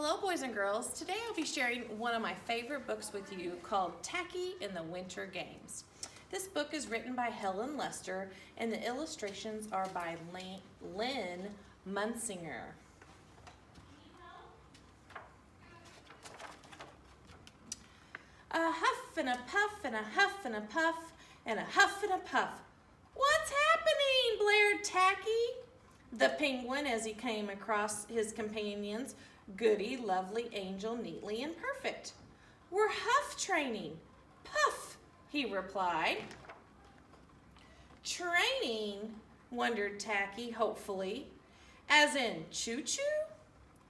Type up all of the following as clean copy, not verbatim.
Hello boys and girls. Today I'll be sharing one of my favorite books with you called Tacky in the Winter Games. This book is written by Helen Lester and the illustrations are by Lynn Munsinger. A huff and a puff and a huff and a puff and a huff and a puff. What's happening? Blared Tacky, the penguin, as he came across his companions. Goody, lovely, angel, neatly, and perfect. We're huff training. Puff, he replied. Training, wondered Tacky hopefully. As in choo-choo?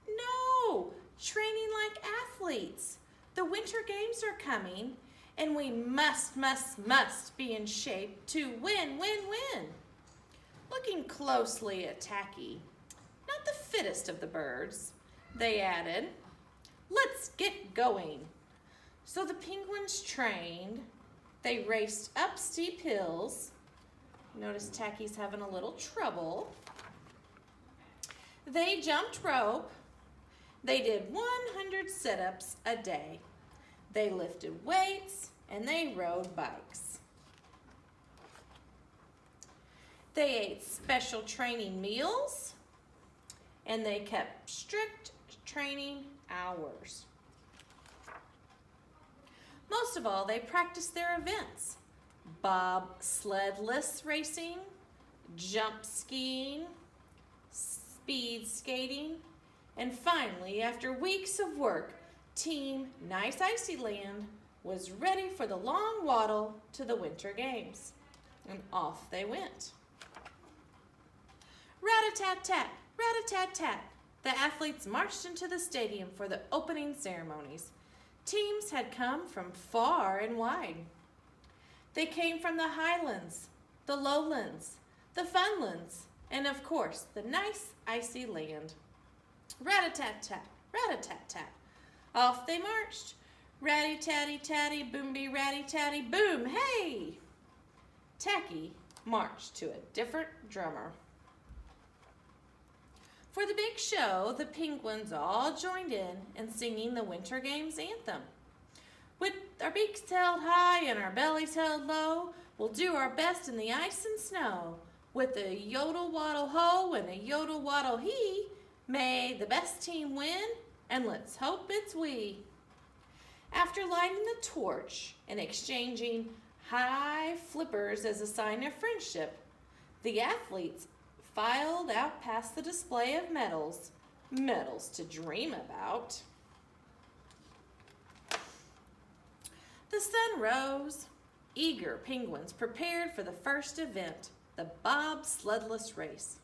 No, training like athletes. The Winter Games are coming, and we must be in shape to win. Looking closely at Tacky, not the fittest of the birds, they added, let's get going. So the penguins trained. They raced up steep hills. Notice Tacky's having a little trouble. They jumped rope. They did 100 sit-ups a day. They lifted weights and they rode bikes. They ate special training meals and they kept strict training hours. Most of all, they practiced their events: bobsledless racing, jump skiing, speed skating, and finally, after weeks of work, Team Nice Icy Land was ready for the long waddle to the Winter Games. And off they went. Rat-a-tat-tat, rat-a-tat-tat. The athletes marched into the stadium for the opening ceremonies. Teams had come from far and wide. They came from the highlands, the lowlands, the funlands, and of course, the nice icy land. Rat-a-tat-tat, rat-a-tat-tat. Off they marched. Ratty-tatty-tatty, boom-be-ratty-tatty, boom, hey! Tacky marched to a different drummer. For the big show, the penguins all joined in singing the Winter Games anthem. With our beaks held high and our bellies held low, we'll do our best in the ice and snow. With a yodel-waddle-ho and a yodel-waddle-hee, may the best team win, and let's hope it's we. After lighting the torch and exchanging high flippers as a sign of friendship, the athletes filed out past the display of medals to dream about. The sun rose. Eager penguins prepared for the first event, the bobsledless race.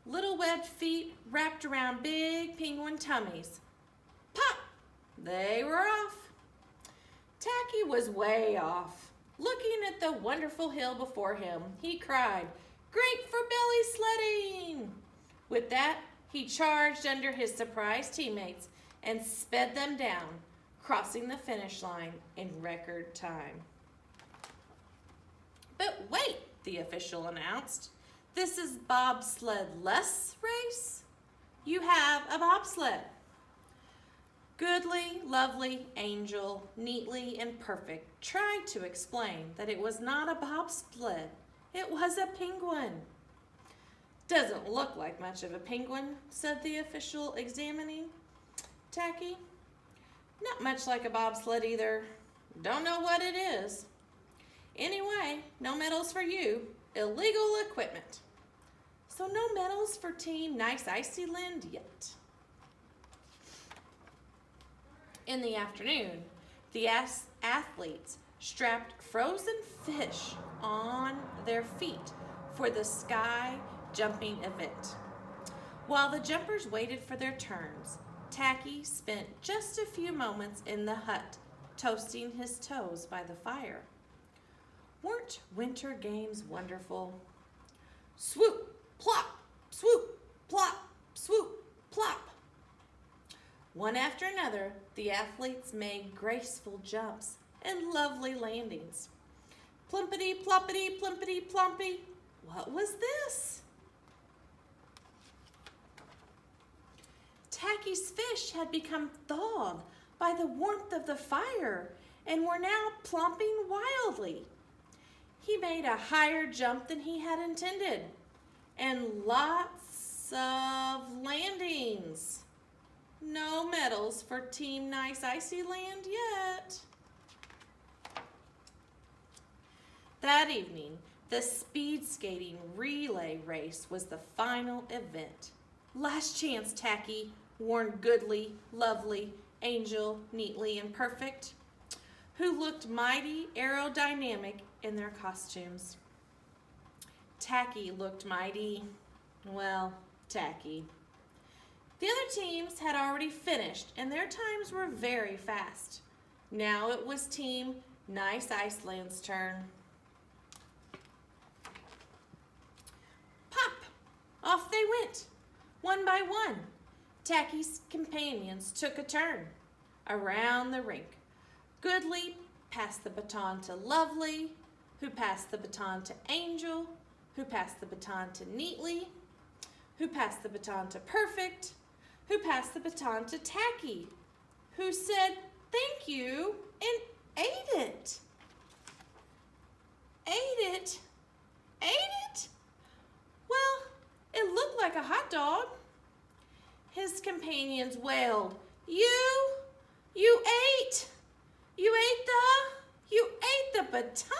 Little webbed feet wrapped around big penguin tummies. Pop! They were off. Tacky was way off. Looking at the wonderful hill before him, he cried, "Great for belly sledding!" With that, he charged under his surprised teammates and sped them down, crossing the finish line in record time. But wait, the official announced. This is bobsled-less race. You have a bobsled. Goodly, lovely, angel, neatly and perfect tried to explain that it was not a bobsled. It was a penguin. Doesn't look like much of a penguin, said the official, examining Tacky. Not much like a bobsled either. Don't know what it is. Anyway, no medals for you. Illegal equipment. So no medals for Team Nice Icy Land yet. In the afternoon, the athletes strapped frozen fish on their feet for the sky jumping event. While the jumpers waited for their turns, Tacky spent just a few moments in the hut, toasting his toes by the fire. Weren't Winter Games wonderful? Swoop, plop, swoop, plop, swoop, plop. One after another, the athletes made graceful jumps and lovely landings. Plumpity, ploppity, plumpity, plompy. What was this? Tacky's fish had become thawed by the warmth of the fire and were now plopping wildly. He made a higher jump than he had intended, and lots of landings. No medals for Team Nice Icy Land yet. That evening, the speed skating relay race was the final event. Last chance, Tacky, warned Goodly, Lovely, Angel, Neatly, and Perfect, who looked mighty aerodynamic in their costumes. Tacky looked mighty, well, tacky. The other teams had already finished, and their times were very fast. Now it was Team Nice Iceland's turn. Pop! Off they went, one by one. Tacky's companions took a turn around the rink. Goodly passed the baton to Lovely, who passed the baton to Angel, who passed the baton to Neatly, who passed the baton to Perfect, who passed the baton to Tacky, who said thank you and ate it. Ate it? Ate it? Well, it looked like a hot dog. His companions wailed, You ate the baton?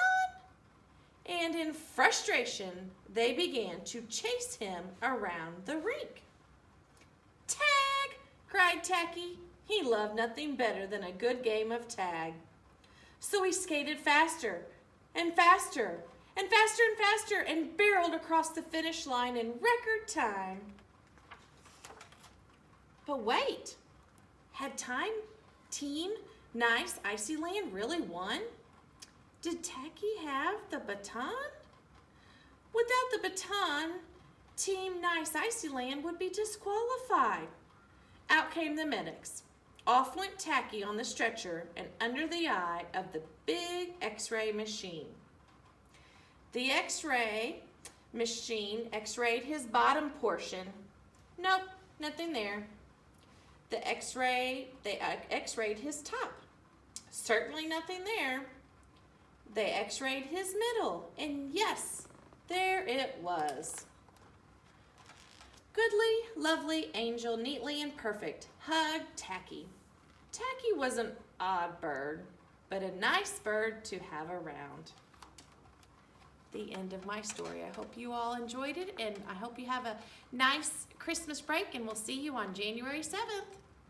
And in frustration, they began to chase him around the rink. Tag! Cried Tacky. He loved nothing better than a good game of tag. So he skated faster and faster and faster and faster and barreled across the finish line in record time. But wait, had Team Nice Icy Land really won? Did Tacky have the baton? Without the baton, Team Nice Icy Land would be disqualified. Out came the medics. Off went Tacky on the stretcher and under the eye of the big X-ray machine. The X-ray machine X-rayed his bottom portion. Nope, nothing there. They X-rayed his top. Certainly nothing there. They X-rayed his middle, and yes, there it was. Goodly, Lovely, Angel, Neatly, and Perfect hugged Tacky. Tacky was an odd bird, but a nice bird to have around. The end of my story. I hope you all enjoyed it, and I hope you have a nice Christmas break, and we'll see you on January 7th.